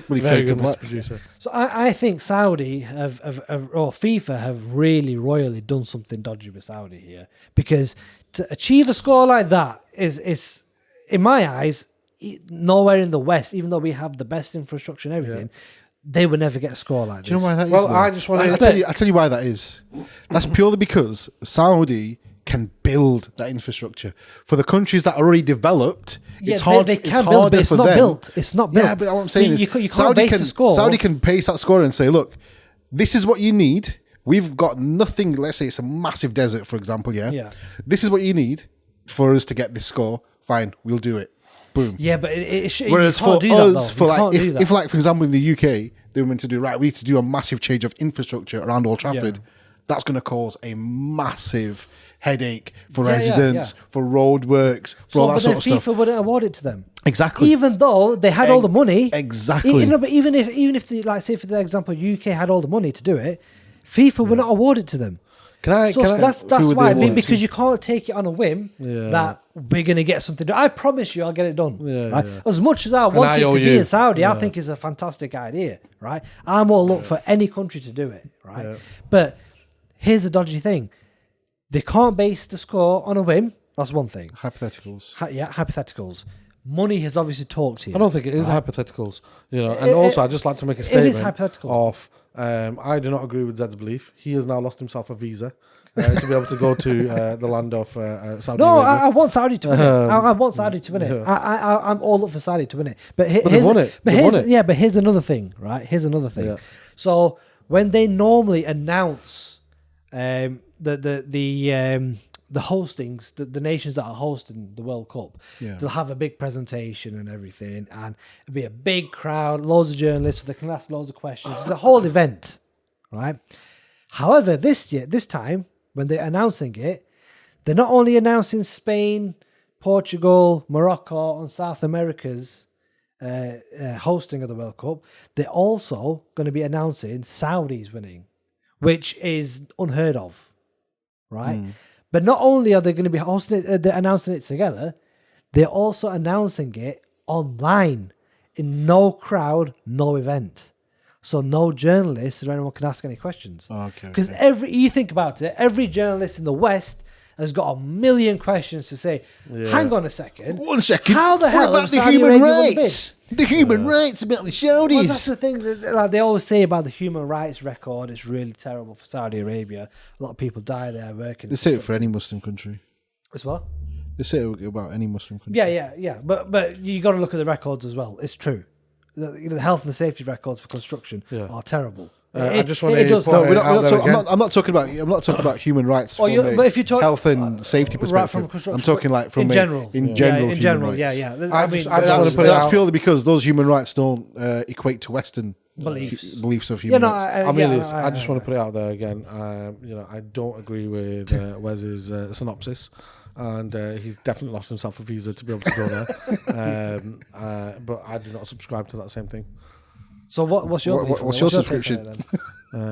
money Very fade to good, black. Mr. Producer. So I think Saudi or FIFA have really royally done something dodgy with Saudi here, because to achieve a score like that is in my eyes nowhere in the West, even though we have the best infrastructure and everything. They would never get a score like this. Do you know why that is? Well, though? I just want to. I'll tell you why that is. That's purely because Saudi can build that infrastructure. For the countries that are already developed, it's hard. It's harder but it's for not them. built. It's not built. Yeah, but what I'm saying is, you can't Saudi base the score. Saudi can base that score and say, look, this is what you need. We've got nothing. Let's say it's a massive desert, for example. Yeah. This is what you need for us to get this score. Fine, we'll do it. Boom. Yeah, but Whereas you can't for do that, us, though. for You like, can't do that. if like for example in the UK, they were meant to do right, we need to do a massive change of infrastructure around Old Trafford. That's going to cause a massive headache for residents, for roadworks, for all that sort of stuff. FIFA wouldn't award it to them. Exactly. Even though they had all the money. Exactly. But even if the, like, say for the example, UK had all the money to do it, FIFA would not award it to them. That's why. Because you can't take it on a whim that we're going to get something done. I promise you I'll get it done. Right? As much as I want it to be in Saudi, I think it's a fantastic idea. Right? I'm all up for any country to do it. Right? But here's the dodgy thing. They can't base the score on a whim. That's one thing. Hypotheticals. Hypotheticals. Money has obviously talked here. I don't think it is hypotheticals, and also I'd just like to make a statement. It is hypothetical. I do not agree with Zed's belief. He has now lost himself a visa to be able to go to the land of Saudi No, Arabia. I want Saudi to win it. I want Saudi to win it. I'm all up for Saudi to win it. But they've won it. Yeah, but here's another thing, right? Here's another thing. Yeah. So when they normally announce the hostings, the nations that are hosting the World Cup, they'll have a big presentation and everything, and it'll be a big crowd, loads of journalists, so they can ask loads of questions. It's a whole event, right? However, this time, when they're announcing it, they're not only announcing Spain, Portugal, Morocco, and South America's hosting of the World Cup, they're also going to be announcing Saudi's winning, which is unheard of, right? But not only are they going to be hosting it, they're announcing it together, they're also announcing it online in no crowd, no event. So no journalist or anyone can ask any questions. Okay. Because you think about it, every journalist in the West has got a million questions to say. Hang on a second. 1 second. How the hell what about the Saudi human Arabia won the rights? The human rights about the Saudis. Well, that's the thing that, like, they always say about the human rights record. It's really terrible for Saudi Arabia. A lot of people die there working. They say it for any Muslim country. As well? They say it about any Muslim country. Yeah. But you got to look at the records as well. It's true. The health and safety records for construction are terrible. I just want to. It does. No, I'm not talking about human rights. But if you talk health and safety perspective, right, from I'm talking like from in general. in general. In general, human rights. yeah. I just want to put it That's out. purely because those human rights don't equate to Western Beliefs of human rights. I just want to put it out there again. I don't agree with Wes's synopsis, and he's definitely lost himself a visa to be able to go there. But I do not subscribe to that same thing. So what's your what's your subscription?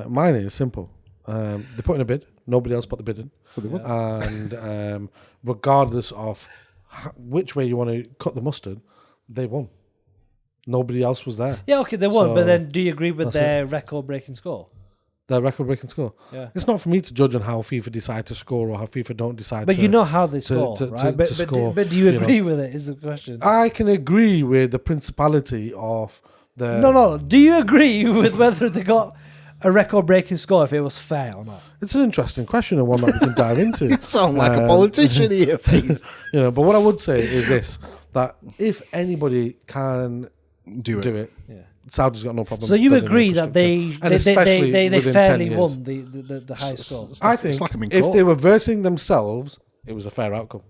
Mine is simple. They put in a bid. Nobody else put the bid in. So they won. And regardless of which way you want to cut the mustard, they won. Nobody else was there. Yeah, okay, they won. So, but then, do you agree with their record-breaking score? Their record-breaking score. Yeah. It's not for me to judge on how FIFA decide to score or how FIFA don't decide. But to, you know how they score, right? But do you agree with it? Is the question. I can agree with the principality of the. No. Do you agree with whether they got a record-breaking score, if it was fair or not? It's an interesting question and one that we can dive into. You sound like a politician here, please. But what I would say is this: that if anybody can do it. Yeah. Saudi's got no problem. So you building agree that they fairly 10 won the high score? I think like I'm in if court. they were versing themselves, it was a fair outcome.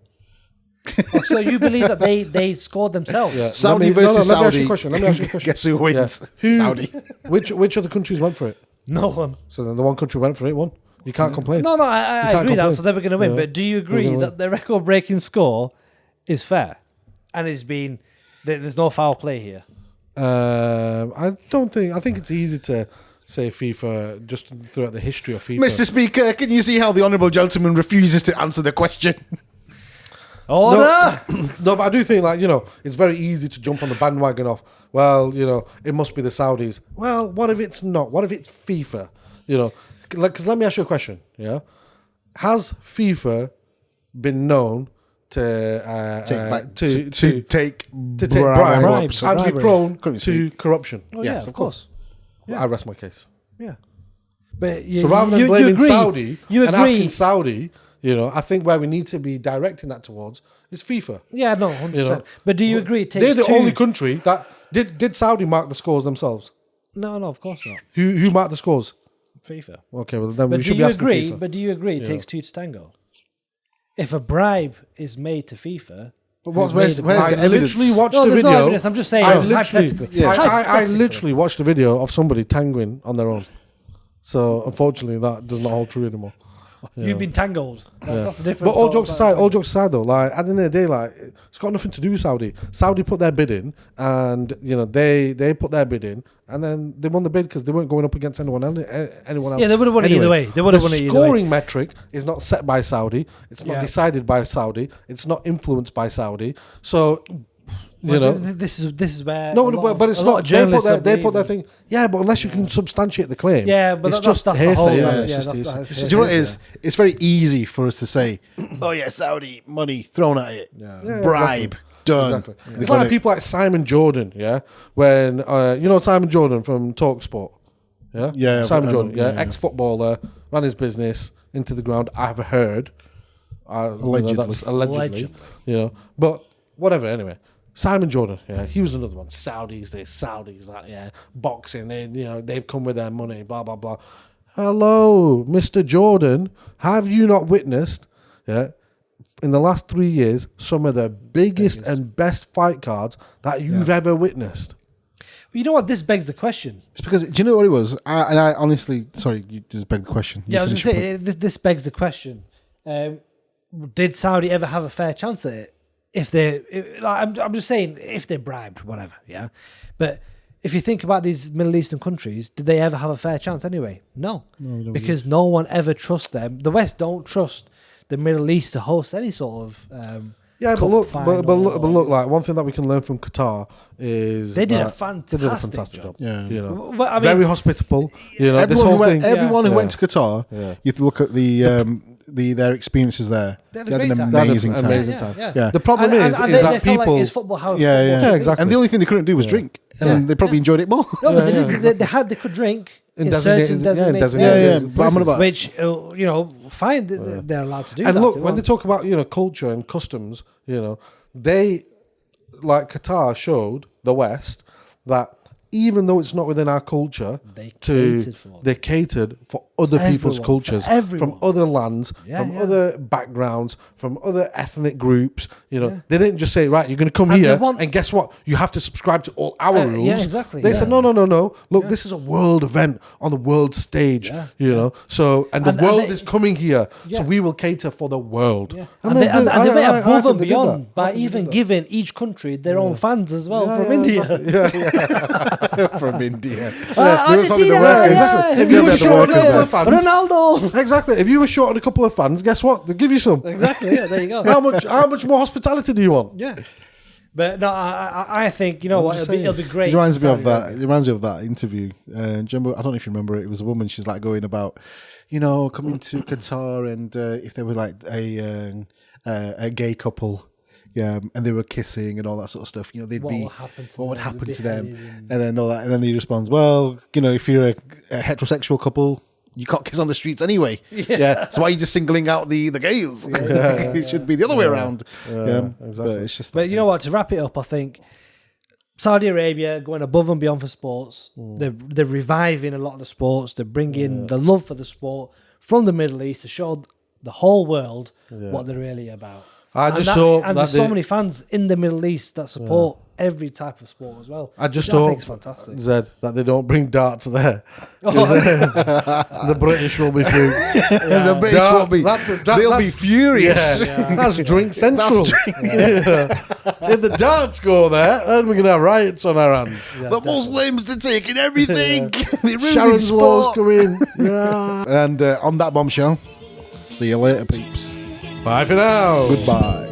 Oh, so you believe that they scored themselves? Yeah. Saudi Let me versus ask you a Saudi. question. Let me ask you a question. Guess who wins? Who- Saudi. Which other countries went for it? No one. So then the one country went for it, won. You can't complain. No, I can't agree that. complain. So they were going to win. Yeah. But do you They're agree gonna that the record-breaking score is fair, and it's been there's no foul play here? I don't think. I think it's easy to say FIFA just throughout the history of FIFA. Mr. Speaker, can you see how the honourable gentleman refuses to answer the question? Order. No, but I do think, like, it's very easy to jump on the bandwagon of, well, it must be the Saudis. Well, what if it's not? What if it's FIFA? Because let me ask you a question. Yeah, has FIFA been known to take bribes and be bribery. prone Couldn't to speak. corruption? Oh, Yes, yeah, of course. Yeah. I rest my case. Yeah. But you, So rather than you blaming agree, Saudi you and agree. asking Saudi, I think where we need to be directing that towards is FIFA. Yeah, no, 100%. But do you agree? It takes They're the two- only country that did Saudi mark the scores themselves. No, of course not. Who marked the scores? FIFA. Okay, well then But we do should be you asking agree? FIFA. But do you agree? It Yeah. takes two to tango. If a bribe is made to FIFA, But who's where's made a bribe- the I evidence? literally watched No, the there's video. no evidence. I'm just saying, I literally, hypothetically. I Hypothetically. literally watched the video of somebody tangoing on their own. So unfortunately, that does not hold true anymore. You've been tangled. That's the difference. But all jokes aside, though, like at the end of the day, like it's got nothing to do with Saudi. Saudi put their bid in, and they put their bid in, and then they won the bid because they weren't going up against anyone else. Yeah, they would have won it either way. They would have won it either way. The scoring metric is not set by Saudi. It's not Yeah. decided by Saudi. It's not influenced by Saudi. So. This is where No, a lot but of- it's a lot not. of journalists They put their believe thing. Yeah, but unless you can substantiate the claim. Yeah, but it's that's just the hearsay. whole- isn't that's- it? yeah, It's that's- just that's- hearsay. Do you know what it is? It's very easy for us to say, oh yeah, Saudi money thrown at it, Yeah, bribe, done. Exactly. It's like people like Simon Jordan, yeah. When Simon Jordan from Talksport, yeah, Yeah, Simon I Jordan, know, yeah, ex-footballer, ran his business into the ground. I've heard, Allegedly. that's allegedly, but whatever. Anyway, Simon Jordan, yeah, he was another one. Saudis this, Saudis that, yeah. Boxing, they've come with their money, blah blah blah. Hello, Mr. Jordan, have you not witnessed, yeah, in the last 3 years, some of the biggest and best fight cards that you've ever witnessed? You know what? This begs the question. It's because, do you know what it was? I honestly, sorry, you just begged the question. Yeah, I was finish going to your say, this begs the question. Did Saudi ever have a fair chance at it? I'm just saying, if they're bribed, whatever, yeah. But if you think about these Middle Eastern countries, did they ever have a fair chance anyway? No, because no one ever trusts them. The West don't trust the Middle East to host any sort of. Yeah, but cup look, final but look, like one thing that we can learn from Qatar is They did a that fantastic job. Yeah. Well, I mean- very hospitable. This Everyone, whole who thing. went, everyone who Yeah. went to Qatar, Yeah. you have to look at their experiences there. They had They a had great an time. They had an amazing time. amazing time. Yeah. The problem And is they that felt people. like it's football. How Yeah, football yeah, should be. exactly. And the only thing they couldn't do was drink, and Yeah. they probably enjoyed it more. No, but Yeah, they could drink in designated- certain yeah, in designated designated areas. Yeah, but I'm on about Which fine, they're allowed to do And that. look, they when they want. talk about culture and customs, they, like Qatar showed the West that even though it's not within our culture, they catered for other people's Everyone, cultures, for everyone. from other lands, from other backgrounds, from other ethnic groups. They didn't just say, right, you're going to come And they here, want- and guess what? You have to subscribe to all our rules. yeah, exactly, They yeah. said, no. Look, this is a world event on the world stage. So and the And world they- is coming here, so Yeah. we will cater for the world. Yeah. And they went I above think and they did beyond that. I by think they even did that. giving each country their own fans as well from Yeah, India. exactly. from India. they were probably the Argentina, workers. yeah. If you were the short on a workers couple there. of fans, Ronaldo. exactly. If you were short on a couple of fans, guess what? They'll give you some. Exactly. Yeah, there you go. How much more hospitality do you want? Yeah. But no, I think what just it'll be great. It reminds me for of that. Saudi It reminds me of that interview. Do you remember, I don't know if you remember it. It was a woman. She's like going about, coming to Qatar, and if they were like a gay couple, yeah, and they were kissing and all that sort of stuff. They'd What be will happen to what would them? happen They'd to be them, beheaded and then all that, and then he responds, well, if you're a heterosexual couple, you can't kiss on the streets anyway. Yeah. So why are you just singling out the gays? It should be the other way around. Yeah, exactly. But it's just. But you know what? To wrap it up, I think Saudi Arabia going above and beyond for sports. They're reviving a lot of the sports. They're bringing the love for the sport from the Middle East to show the whole world what they're really about. I And just that- hope and that there's so they- many fans in the Middle East that support every type of sport as well. I just which I hope, think is fantastic. Zed, that they don't bring darts there. 'Cause, the British will be fruit. The British Darts, won't be. They'll be furious. That's drink central. If the darts go there, then we're going to have riots on our hands. The Muslims, they're taking everything. They're ruining Sharon's laws sport. come in. Yeah. And on that bombshell, see you later, peeps. Bye for now. Goodbye.